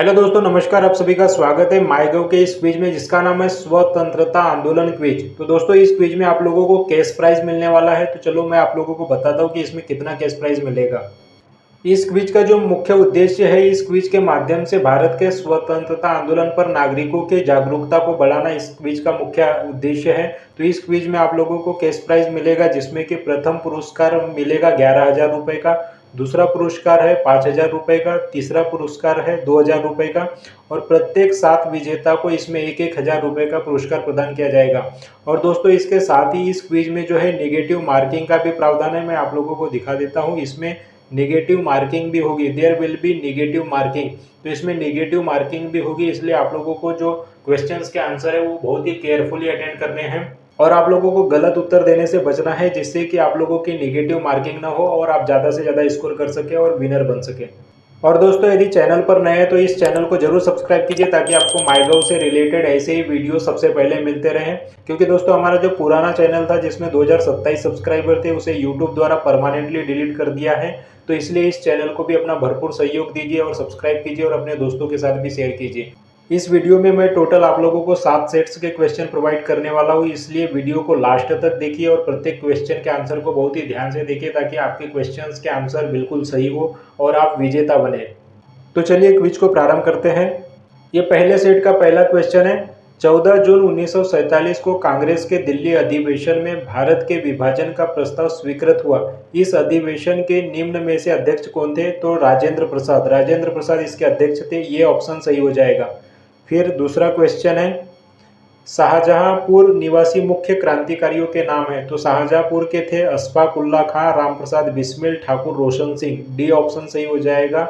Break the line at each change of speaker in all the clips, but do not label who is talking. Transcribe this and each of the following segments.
Hello दोस्तों, नमस्कार। आप सभी का स्वागत है माईगव के इस क्विज में जिसका नाम है स्वतंत्रता आंदोलन क्विज। तो दोस्तों, इस क्विज में आप लोगों को कैश प्राइज मिलने वाला है। तो चलो मैं आप लोगों को बताता हूँ कि इसमें कितना कैश प्राइज मिलेगा। इस क्विज का जो मुख्य उद्देश्य है, इस क्विज के माध्यम से भारत के स्वतंत्रता आंदोलन पर नागरिकों के जागरूकता को बढ़ाना इस क्विज का मुख्य उद्देश्य है। तो इस क्विज में आप लोगों को कैश प्राइज मिलेगा, जिसमें कि प्रथम पुरस्कार मिलेगा 11,000 रुपए का, दूसरा पुरस्कार है 5,000 रुपए का, तीसरा पुरस्कार है 2,000 रुपए का और प्रत्येक 7 विजेता को इसमें 1,000 रुपए का पुरस्कार प्रदान किया जाएगा। और दोस्तों, इसके साथ ही इस क्विज में जो है नेगेटिव मार्किंग का भी प्रावधान है। मैं आप लोगों को दिखा देता हूँ। इसमें नेगेटिव मार्किंग भी होगी, there will be negative marking. तो इसमें नेगेटिव मार्किंग भी होगी, इसलिए आप लोगों को जो क्वेश्चंस के आंसर है वो बहुत ही केयरफुली अटेंड करने हैं और आप लोगों को गलत उत्तर देने से बचना है, जिससे कि आप लोगों की नेगेटिव मार्किंग ना हो और आप ज़्यादा से ज़्यादा स्कोर कर सके और विनर बन सके। और दोस्तों, यदि चैनल पर नए हैं तो इस चैनल को जरूर सब्सक्राइब कीजिए, ताकि आपको माईगव से रिलेटेड ऐसे ही वीडियो सबसे पहले मिलते रहें। क्योंकि दोस्तों, हमारा जो पुराना चैनल था जिसमें 2027 सब्सक्राइबर थे, उसे यूट्यूब द्वारा परमानेंटली डिलीट कर दिया है। तो इसलिए इस चैनल को भी अपना भरपूर सहयोग दीजिए और सब्सक्राइब कीजिए और अपने दोस्तों के साथ भी शेयर कीजिए। इस वीडियो में मैं टोटल आप लोगों को 7 सेट्स के क्वेश्चन प्रोवाइड करने वाला हूँ, इसलिए वीडियो को लास्ट तक देखिए और प्रत्येक क्वेश्चन के आंसर को बहुत ही ध्यान से देखिए, ताकि आपके क्वेश्चंस के आंसर बिल्कुल सही हो और आप विजेता बने। तो चलिए क्विज को प्रारंभ करते हैं। ये पहले सेट का पहला क्वेश्चन है। 14 जून 1947 को कांग्रेस के दिल्ली अधिवेशन में भारत के विभाजन का प्रस्ताव स्वीकृत हुआ। इस अधिवेशन के निम्न में से अध्यक्ष कौन थे? तो राजेंद्र प्रसाद। राजेंद्र प्रसाद इसके अध्यक्ष थे। ये ऑप्शन सही हो जाएगा। फिर दूसरा क्वेश्चन है, शाहजहांपुर निवासी मुख्य क्रांतिकारियों के नाम है। तो शाहजहांपुर के थे अशफाक उल्लाह खां, राम प्रसाद बिस्मिल, ठाकुर रोशन सिंह। डी ऑप्शन सही हो जाएगा।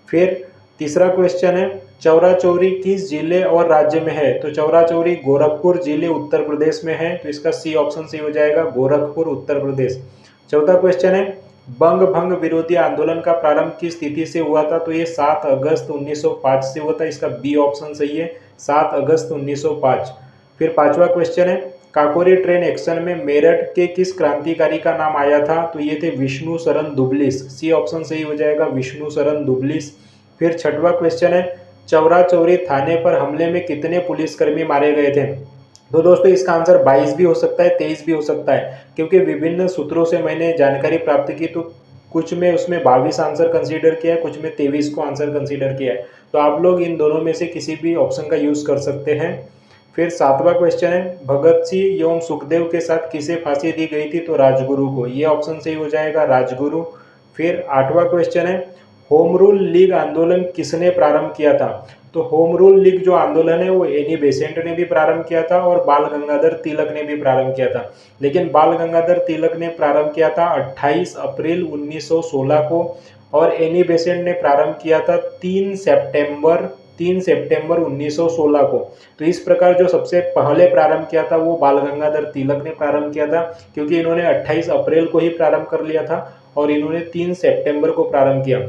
फिर तीसरा क्वेश्चन है, चौरा चौरी किस जिले और राज्य में है? तो चौरा चौरी गोरखपुर जिले उत्तर प्रदेश में है। तो इसका सी ऑप्शन सही हो जाएगा, गोरखपुर उत्तर प्रदेश। चौथा क्वेश्चन है, बंग भंग विरोधी आंदोलन का प्रारंभ किस तिथि से हुआ था? तो ये 7 अगस्त 1905 से हुआ था। इसका बी ऑप्शन सही है, 7 अगस्त 1905। फिर पांचवा क्वेश्चन है, काकोरी ट्रेन एक्शन में मेरठ के किस क्रांतिकारी का नाम आया था? तो ये थे विष्णु शरण दुबलिस। सी ऑप्शन सही हो जाएगा, विष्णु शरण दुबलिस। फिर छठवा क्वेश्चन है, चौरा चौरी थाने पर हमले में कितने पुलिसकर्मी मारे गए थे? तो दोस्तों, इसका आंसर 22 भी हो सकता है, 23 भी हो सकता है, क्योंकि विभिन्न सूत्रों से मैंने जानकारी प्राप्त की। तो कुछ में उसमें 22 आंसर कंसीडर किया है, कुछ में 23 को आंसर कंसीडर किया है। तो आप लोग इन दोनों में से किसी भी ऑप्शन का यूज कर सकते हैं। फिर सातवां क्वेश्चन है, भगत सिंह एवं सुखदेव के साथ किसे फांसी दी गई थी? तो राजगुरु को। ये ऑप्शन सही हो जाएगा, राजगुरु। फिर आठवां क्वेश्चन है, होम रूल लीग आंदोलन किसने प्रारंभ किया था? तो होम रूल लीग जो आंदोलन है वो एनी बेसेंट ने भी प्रारंभ किया था और बाल गंगाधर तिलक ने भी प्रारंभ किया था। लेकिन बाल गंगाधर तिलक ने प्रारंभ किया था 28 अप्रैल 1916 को और एनी बेसेंट ने प्रारंभ किया था 3 सितंबर 1916 को। तो इस प्रकार जो सबसे पहले प्रारंभ किया था वो बाल गंगाधर तिलक ने प्रारंभ किया था, क्योंकि इन्होंने 28 अप्रैल को ही प्रारंभ कर लिया था और इन्होंने 3 सितंबर को प्रारंभ किया।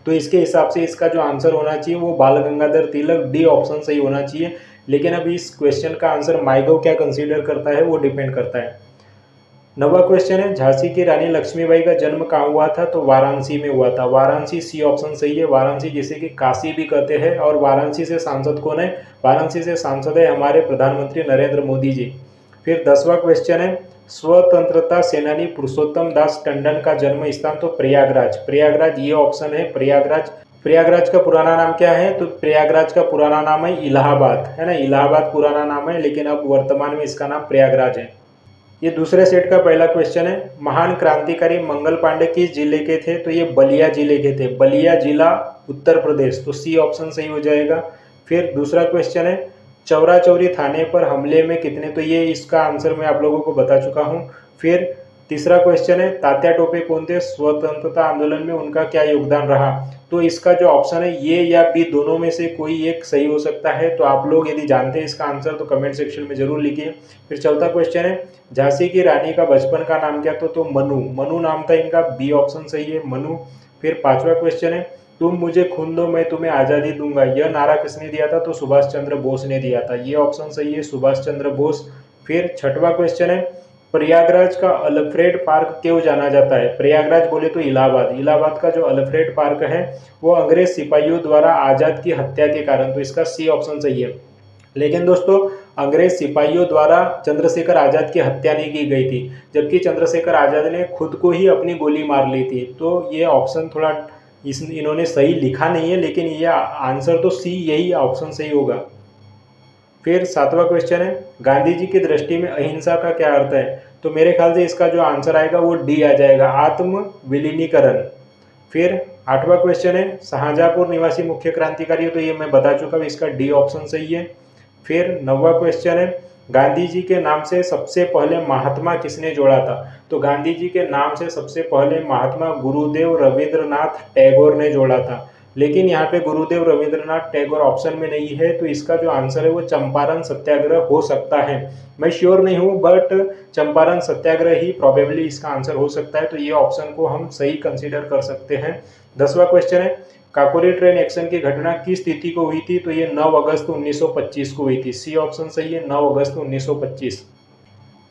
तो इसके हिसाब से इसका जो आंसर होना चाहिए वो बाल गंगाधर तिलक, डी ऑप्शन सही होना चाहिए। लेकिन अभी इस क्वेश्चन का आंसर माईगव क्या कंसीडर करता है वो डिपेंड करता है। नवा क्वेश्चन है, झांसी की रानी लक्ष्मीबाई का जन्म कहाँ हुआ था? तो वाराणसी में हुआ था। वाराणसी, सी ऑप्शन सही है। वाराणसी जिसे कि काशी भी कहते हैं। और वाराणसी से सांसद कौन है? वाराणसी से सांसद है हमारे प्रधानमंत्री नरेंद्र मोदी जी। फिर 10वां क्वेश्चन है, स्वतंत्रता सेनानी पुरुषोत्तम दास टंडन का जन्म स्थान? तो प्रयागराज। प्रयागराज ये ऑप्शन है, प्रयागराज। प्रयागराज का पुराना नाम क्या है? तो प्रयागराज का पुराना नाम है इलाहाबाद, है ना। इलाहाबाद पुराना नाम है, लेकिन अब वर्तमान में इसका नाम प्रयागराज है। ये दूसरे सेट का पहला क्वेश्चन है, महान क्रांतिकारी मंगल पांडे किस जिले के थे? तो ये बलिया जिले के थे। बलिया जिला उत्तर प्रदेश। तो सी ऑप्शन सही हो जाएगा। फिर दूसरा क्वेश्चन है, चौरा चौरी थाने पर हमले में कितने? तो ये इसका आंसर मैं आप लोगों को बता चुका हूँ। फिर तीसरा क्वेश्चन है, तात्या टोपे कौन थे? स्वतंत्रता आंदोलन में उनका क्या योगदान रहा? तो इसका जो ऑप्शन है ये या बी दोनों में से कोई एक सही हो सकता है। तो आप लोग यदि जानते हैं इसका आंसर तो कमेंट सेक्शन में जरूर लिखिए। फिर चौथा क्वेश्चन है, झांसी की रानी का बचपन का नाम क्या था? तो मनु। मनु नाम था इनका, बी ऑप्शन सही है, मनु। फिर पांचवा क्वेश्चन है, तुम मुझे खून दो मैं तुम्हें आज़ादी दूंगा, यह नारा किसने दिया था? तो सुभाष चंद्र बोस ने दिया था। ये ऑप्शन सही है, सुभाष चंद्र बोस। फिर छठवां क्वेश्चन है, प्रयागराज का अल्फ्रेड पार्क क्यों जाना जाता है? प्रयागराज बोले तो इलाहाबाद, इलाहाबाद का जो अल्फ्रेड पार्क है वो अंग्रेज सिपाहियों द्वारा आजाद की हत्या के कारण, तो इसका सी ऑप्शन सही है। लेकिन दोस्तों अंग्रेज सिपाहियों द्वारा चंद्रशेखर आजाद की हत्या नहीं की गई थी, जबकि चंद्रशेखर आजाद ने खुद को ही अपनी गोली मार ली थी। तो ये ऑप्शन थोड़ा इन्होंने सही लिखा नहीं है, लेकिन ये आंसर तो सी, यही ऑप्शन सही होगा। फिर 7वां क्वेश्चन है, गांधी जी की दृष्टि में अहिंसा का क्या अर्थ है? तो मेरे ख्याल से इसका जो आंसर आएगा वो डी आ जाएगा, आत्म विलीनीकरण। फिर 8वां क्वेश्चन है, शाहजहांपुर निवासी मुख्य क्रांतिकारी, तो ये मैं बता चुका हूँ, इसका डी ऑप्शन सही है। फिर 9वां क्वेश्चन है, गांधी जी के नाम से सबसे पहले महात्मा किसने जोड़ा था? तो गांधी जी के नाम से सबसे पहले महात्मा गुरुदेव रविंद्रनाथ टैगोर ने जोड़ा था, लेकिन यहाँ पे गुरुदेव रविंद्रनाथ टैगोर ऑप्शन में नहीं है, तो इसका जो आंसर है वो चंपारण सत्याग्रह हो सकता है। मैं श्योर नहीं हूँ, but Champaran Satyagraha he probably इसका आंसर हो सकता है, तो ये ऑप्शन को हम सही कंसीडर कर सकते हैं। 10वां क्वेश्चन है, काकोरी ट्रेन एक्शन की घटना किस तिथि को हुई थी? तो ये 9 अगस्त 1925 को हुई थी, सी ऑप्शन सही है, 9 अगस्त 1925।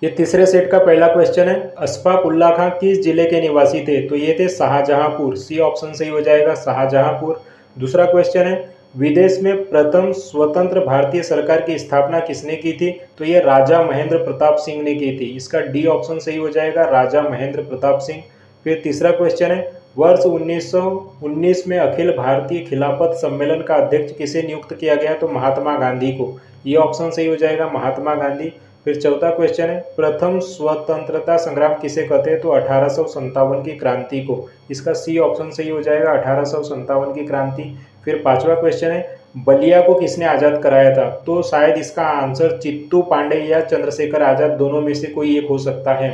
ये तीसरे सेट का पहला क्वेश्चन है, अशफाक उल्ला खां किस जिले के निवासी थे? तो ये थे शाहजहांपुर, सी ऑप्शन सही हो जाएगा, शाहजहांपुर। दूसरा क्वेश्चन है, विदेश में प्रथम स्वतंत्र भारतीय सरकार की स्थापना किसने की थी? तो ये राजा महेंद्र प्रताप सिंह ने की थी, इसका डी ऑप्शन सही हो जाएगा, राजा महेंद्र प्रताप सिंह। फिर तीसरा क्वेश्चन है, वर्ष 1919 में अखिल भारतीय खिलाफत सम्मेलन का अध्यक्ष किसे नियुक्त किया गया? तो महात्मा गांधी को, ये ऑप्शन सही हो जाएगा, महात्मा गांधी। फिर चौथा क्वेश्चन है, प्रथम स्वतंत्रता संग्राम किसे कहते हैं? तो 1857 की क्रांति को, इसका सी ऑप्शन सही हो जाएगा, 1857 की क्रांति। फिर पांचवा क्वेश्चन है, बलिया को किसने आजाद कराया था? तो शायद इसका आंसर चित्तू पांडे या चंद्रशेखर आजाद, दोनों में से कोई एक हो सकता है।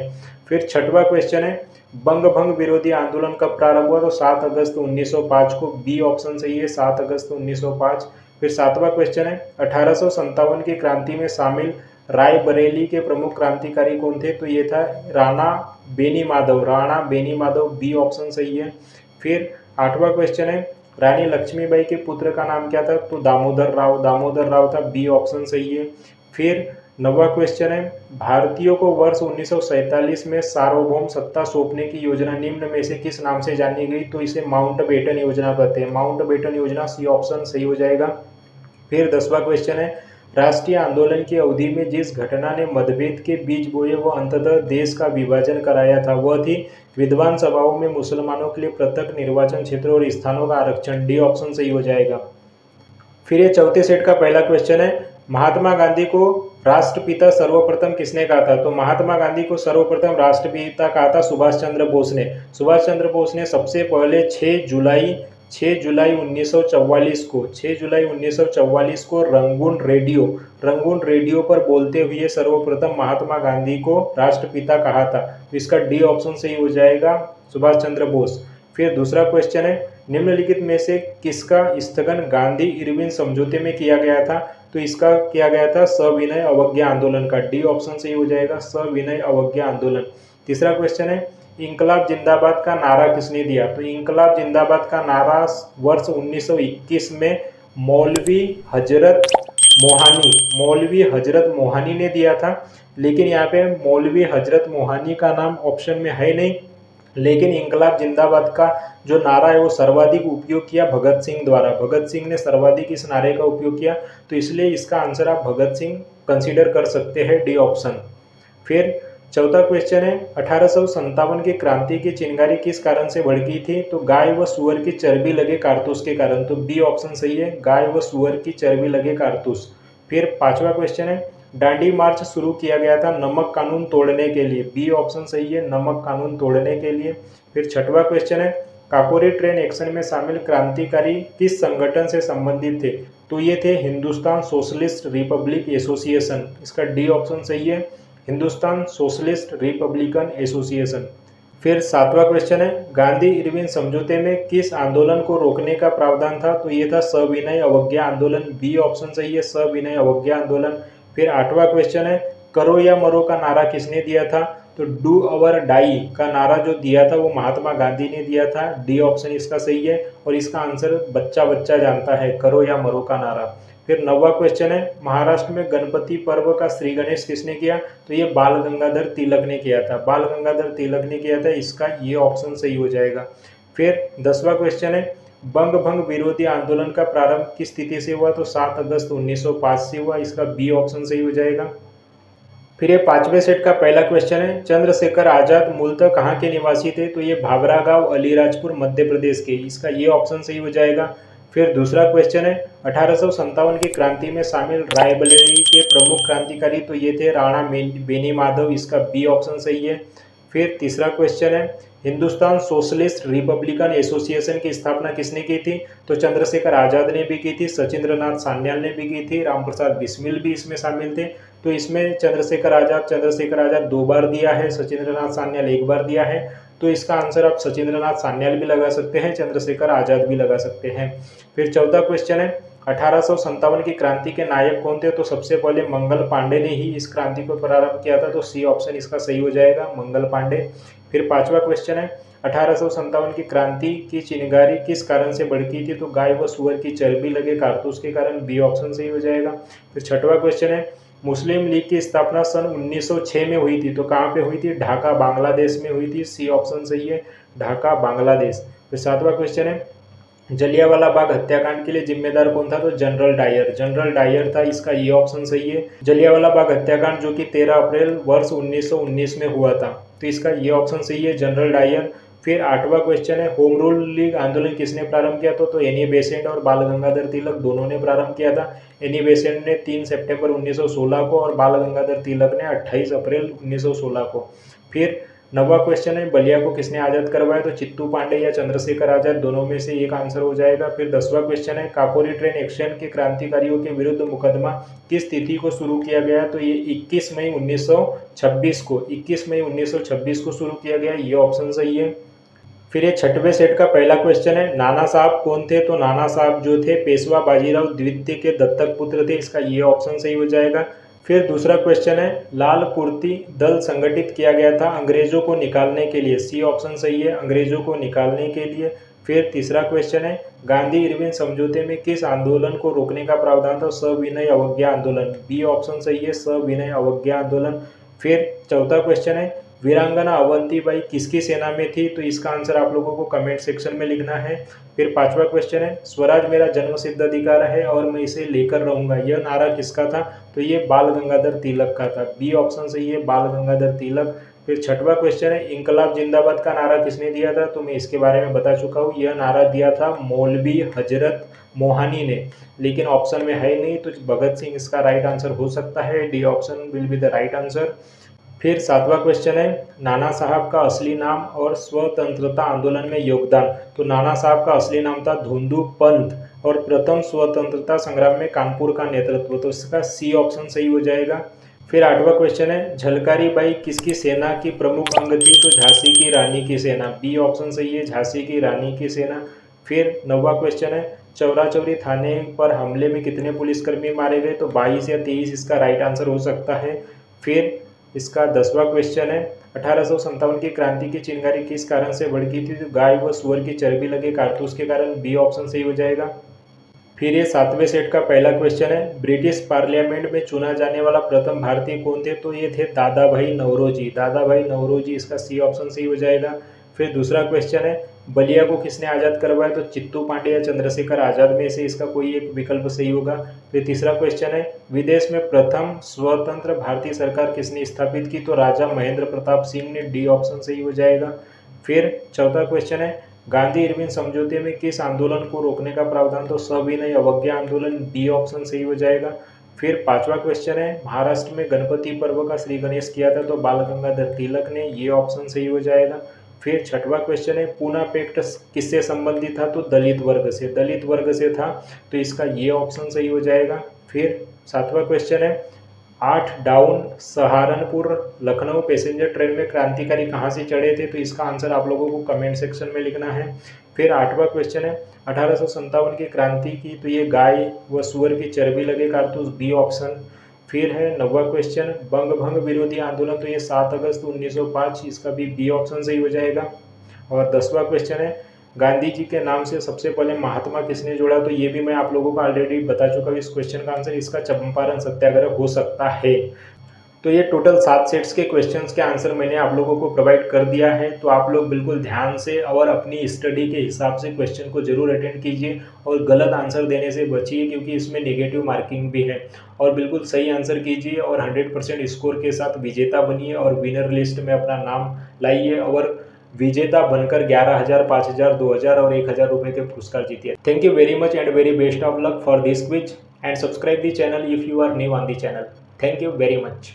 फिर छठवां क्वेश्चन है, बंग भंग विरोधी आंदोलन कब प्रारंभ हुआ? तो 7 अगस्त 1905 को, बी ऑप्शन सही है, 7 अगस्त 1905। फिर सातवां क्वेश्चन है, 1857 की क्रांति में शामिल रायबरेली के प्रमुख क्रांतिकारी कौन थे? तो ये था राणा बेनी माधव, राणा बेनी माधव, बी ऑप्शन सही है। फिर आठवां क्वेश्चन है, रानी लक्ष्मीबाई के पुत्र का नाम क्या था? तो दामोदर राव, दामोदर राव था, बी ऑप्शन सही है। फिर नौवां क्वेश्चन है, भारतीयों को वर्ष 1947 में सार्वभौम सत्ता सौंपने की योजना निम्न में से किस नाम से जानी गई? तो इसे माउंटबेटन योजना कहते हैं, माउंटबेटन योजना, सी ऑप्शन सही हो जाएगा। फिर 10वां क्वेश्चन है, राष्ट्रीय आंदोलन की अवधि में जिस घटना ने मतभेद के बीज बोए व अंततः देश का विभाजन कराया था वह थी विद्वान सभाओं में मुसलमानों के लिए पृथक निर्वाचन क्षेत्रों और स्थानों का आरक्षण, डी ऑप्शन सही हो जाएगा। फिर ये चौथे सेट का पहला क्वेश्चन है, महात्मा गांधी को राष्ट्रपिता सर्वप्रथम किसने कहा था? तो महात्मा गांधी को सर्वप्रथम राष्ट्रपिता कहा था सुभाष चंद्र बोस ने। सुभाष चंद्र बोस ने सबसे पहले 6 जुलाई 1944 को, 6 जुलाई 1944 को रंगून रेडियो पर बोलते हुए सर्वप्रथम महात्मा गांधी को राष्ट्रपिता कहा था, तो इसका डी ऑप्शन सही हो जाएगा, सुभाष चंद्र बोस। फिर दूसरा क्वेश्चन है, निम्नलिखित में से किसका स्थगन गांधी इरविन समझौते में किया गया था? तो इसका किया गया था सविनय अवज्ञा आंदोलन का, डी ऑप्शन सही हो जाएगा, सविनय अवज्ञा आंदोलन। तीसरा क्वेश्चन है, इंकलाब जिंदाबाद का नारा किसने दिया? तो इंकलाब जिंदाबाद का नारा वर्ष 1921 में मौलवी हजरत मोहानी ने दिया था, लेकिन यहाँ पे मौलवी हजरत मोहानी का नाम ऑप्शन में है नहीं, लेकिन इंकलाब जिंदाबाद का जो नारा है वो सर्वाधिक उपयोग किया भगत सिंह द्वारा, भगत सिंह ने सर्वाधिक इस नारे का उपयोग किया, तो इसलिए इसका आंसर आप भगत सिंह कंसीडर कर सकते हैं, डी ऑप्शन। फिर चौथा क्वेश्चन है, 1857 की क्रांति की चिंगारी किस कारण से भड़की थी? तो गाय व सुअर की चर्बी लगे कारतूस के कारण, तो बी ऑप्शन सही है, गाय व सुअर की चर्बी लगे कारतूस। फिर पांचवा क्वेश्चन है, दांडी मार्च शुरू किया गया था नमक कानून तोड़ने के लिए, बी ऑप्शन सही है, नमक कानून तोड़ने के लिए। फिर छठवां क्वेश्चन है, काकोरी ट्रेन एक्शन में शामिल क्रांतिकारी किस संगठन से संबंधित थे? तो ये थे हिंदुस्तान सोशलिस्ट रिपब्लिक एसोसिएशन, इसका डी ऑप्शन सही है, हिंदुस्तान सोशलिस्ट रिपब्लिकन एसोसिएशन। फिर सातवां क्वेश्चन है, गांधी इरविन समझौते में किस आंदोलन को रोकने का प्रावधान था? तो ये था सविनय अवज्ञा आंदोलन, बी ऑप्शन सही है, सविनय अवज्ञा आंदोलन। फिर आठवां क्वेश्चन है, करो या मरो का नारा किसने दिया था? तो डू अवर डाई का नारा जो दिया था वो महात्मा गांधी ने दिया था, डी ऑप्शन इसका सही है, और इसका आंसर बच्चा बच्चा जानता है, करो या मरो का नारा। फिर 9वां क्वेश्चन है, महाराष्ट्र में गणपति पर्व का श्री गणेश किसने किया? तो ये बाल गंगाधर तिलक ने किया था, बाल गंगाधर तिलक ने किया था, इसका ये ऑप्शन सही हो जाएगा। फिर 10वां क्वेश्चन है, बंग भंग विरोधी आंदोलन का प्रारंभ किस तिथि से हुआ? तो 7 अगस्त 1905 से हुआ, इसका बी ऑप्शन सही हो जाएगा। फिर ये 5वें सेट का पहला क्वेश्चन है, चंद्रशेखर आजाद मूलतः कहाँ के निवासी थे? तो ये भाभरा गांव, अलीराजपुर, मध्य प्रदेश के, इसका ये ऑप्शन सही हो जाएगा। फिर दूसरा क्वेश्चन है, 1857 की क्रांति में शामिल रायबरेली के प्रमुख क्रांतिकारी, तो ये थे राणा बेनी माधव, इसका बी ऑप्शन सही है। फिर तीसरा क्वेश्चन है, हिंदुस्तान सोशलिस्ट रिपब्लिकन एसोसिएशन की स्थापना किसने की थी? तो चंद्रशेखर आजाद ने भी की थी, सचिंद्र नाथ सान्याल ने भी की थी, रामप्रसाद बिस्मिल भी इसमें शामिल थे। तो इसमें चंद्रशेखर आजाद 2 बार दिया है, सचिंद्र नाथ सान्याल 1 बार दिया है। तो इसका आंसर आप सचिंद्र नाथ सान्याल भी लगा सकते हैं, चंद्रशेखर आजाद भी लगा सकते हैं। फिर चौथा क्वेश्चन है, 1857 की क्रांति के नायक कौन थे? तो सबसे पहले मंगल पांडे ने ही इस क्रांति को प्रारंभ किया था, तो सी ऑप्शन इसका सही हो जाएगा, मंगल पांडे। फिर पांचवा क्वेश्चन है, 1857 की क्रांति की चिंगारी किस कारण से भड़की थी? तो गाय व सुअर की चर्बी लगे कारतूस के कारण, बी ऑप्शन सही हो जाएगा। फिर छठवां क्वेश्चन है, मुस्लिम लीग की स्थापना सन 1906 में हुई थी, तो कहाँ पे हुई थी? ढाका, बांग्लादेश में हुई थी, सी ऑप्शन सही है, ढाका, बांग्लादेश। फिर सातवां क्वेश्चन है, जलियांवाला बाग हत्याकांड के लिए जिम्मेदार कौन था? तो जनरल डायर था, इसका ये ऑप्शन सही है। जलियांवाला बाग हत्याकांड जो कि 13 अप्रैल वर्ष 1919 में हुआ था, तो इसका ये ऑप्शन सही है, जनरल डायर। फिर आठवां क्वेश्चन है, होम रूल लीग आंदोलन किसने प्रारंभ किया था? तो एनी बेसेंट और बाल गंगाधर तिलक दोनों ने प्रारंभ किया था। एनी बेसेंट ने 3 सितंबर 1916 को और बाल गंगाधर तिलक ने 28 अप्रैल 1916 को। फिर 9वां क्वेश्चन है, बलिया को किसने आजाद करवाया? तो चित्तू पांडे या चंद्रशेखर आजाद, दोनों में से एक आंसर हो जाएगा। फिर 10वां क्वेश्चन है, काकोरी ट्रेन एक्शन के क्रांतिकारियों के विरुद्ध मुकदमा किस तिथि को शुरू किया गया? तो ये 21 मई 1926 को, 21 मई 1926 को शुरू किया गया, ये ऑप्शन सही है। फिर ये छठवें सेट का पहला क्वेश्चन है, नाना साहब कौन थे? तो नाना साहब जो थे पेशवा बाजीराव द्वितीय के दत्तक पुत्र थे, इसका ये ऑप्शन सही हो जाएगा। फिर दूसरा क्वेश्चन है, लाल कुर्ती दल संगठित किया गया था अंग्रेजों को निकालने के लिए, सी ऑप्शन सही है, अंग्रेजों को निकालने के लिए। फिर तीसरा क्वेश्चन है, गांधी इरविन समझौते में किस आंदोलन को रोकने का प्रावधान था? सविनय अवज्ञा आंदोलन, बी ऑप्शन सही है, सविनय अवज्ञा आंदोलन। फिर चौथा क्वेश्चन है, वीरांगना अवंतीबाई किसकी सेना में थी? तो इसका आंसर आप लोगों को कमेंट सेक्शन में लिखना है। फिर पांचवा क्वेश्चन है, स्वराज मेरा जन्मसिद्ध अधिकार है और मैं इसे लेकर रहूंगा, यह नारा किसका था? तो ये बाल गंगाधर तिलक का था, बी ऑप्शन सही है, बाल गंगाधर तिलक। फिर छठवा क्वेश्चन है, इंकलाब जिंदाबाद का नारा किसने दिया था? तो मैं इसके बारे में बता चुका हूँ, यह नारा दिया था मौलवी हजरत मोहानी ने, लेकिन ऑप्शन में है नहीं, तो भगत सिंह इसका राइट आंसर हो सकता है, D option will be the right answer. फिर सातवां क्वेश्चन है, नाना साहब का असली नाम और स्वतंत्रता आंदोलन में योगदान। तो नाना साहब का असली नाम था धोंदू पंत और प्रथम स्वतंत्रता संग्राम में कानपुर का नेतृत्व, तो इसका सी ऑप्शन सही हो जाएगा। फिर आठवां क्वेश्चन है, झलकारी बाई किसकी सेना की प्रमुख अंग थी? तो झांसी की रानी की सेना, बी ऑप्शन सही है, झांसी की रानी की सेना। फिर नौवां क्वेश्चन है, चौरा चौरी थाने पर हमले में कितने पुलिसकर्मी मारे गए? तो 22 या 23 इसका राइट आंसर हो सकता है। फिर इसका 10वां क्वेश्चन है, 1857 की क्रांति की चिंगारी किस कारण से भड़की थी? तो गाय व सुअर की चर्बी लगे कारतूस के कारण, बी ऑप्शन सही हो जाएगा। फिर ये सातवें सेट का पहला क्वेश्चन है, ब्रिटिश पार्लियामेंट में चुना जाने वाला प्रथम भारतीय कौन थे? तो ये थे दादा भाई नौरोजी, दादा भाई नौरोजी, इसका सी ऑप्शन सही हो जाएगा। फिर दूसरा क्वेश्चन है, बलिया को किसने आज़ाद करवाया? तो चित्तू पांडे या चंद्रशेखर आज़ाद में से इसका कोई एक विकल्प सही होगा। फिर तीसरा क्वेश्चन है, विदेश में प्रथम स्वतंत्र भारतीय सरकार किसने स्थापित की? तो राजा महेंद्र प्रताप सिंह ने, डी ऑप्शन सही हो जाएगा। फिर चौथा क्वेश्चन है, गांधी इरविन समझौते में किस आंदोलन को रोकने का प्रावधान? तो सविनय अवज्ञा आंदोलन, बी ऑप्शन सही हो जाएगा। फिर पांचवा क्वेश्चन है, महाराष्ट्र में गणपति पर्व का श्री गणेश किया था? तो बाल गंगाधर तिलक ने, ये ऑप्शन सही हो जाएगा। फिर छठवां क्वेश्चन है, पूना पैक्ट किससे संबंधित था? तो दलित वर्ग से, दलित वर्ग से था, तो इसका ये ऑप्शन सही हो जाएगा। फिर सातवां क्वेश्चन है, 8 down Saharanpur Lucknow passenger train में क्रांतिकारी कहाँ से चढ़े थे? तो इसका आंसर आप लोगों को कमेंट सेक्शन में लिखना है। फिर आठवां क्वेश्चन है, 1857 की क्रांति की, तो ये गाय व सुअर की चर्बी लगे कारतूस, बी ऑप्शन। फिर है नौवां क्वेश्चन, बंग भंग विरोधी आंदोलन, तो ये 7 अगस्त 1905, इसका भी बी ऑप्शन सही हो जाएगा। और 10वां क्वेश्चन है, गांधी जी के नाम से सबसे पहले महात्मा किसने जोड़ा, तो ये भी मैं आप लोगों को ऑलरेडी बता चुका हूँ। इस क्वेश्चन का आंसर इसका चंपारण सत्याग्रह हो सकता है। तो ये टोटल 7 सेट्स के क्वेश्चंस के आंसर मैंने आप लोगों को प्रोवाइड कर दिया है। तो आप लोग बिल्कुल ध्यान से और अपनी स्टडी के हिसाब से क्वेश्चन को जरूर अटेंड कीजिए और गलत आंसर देने से बचिए, क्योंकि इसमें नेगेटिव मार्किंग भी है। और बिल्कुल सही आंसर कीजिए और 100% स्कोर के साथ विजेता बनिए और विनर लिस्ट में अपना नाम लाइए और विजेता बनकर 11,000, 5,000, 2,000 और 1,000 रुपये के पुरस्कार जीतिए। Thank you very much and very best of luck for this quiz and subscribe the channel if you are new on the channel. Thank you very much.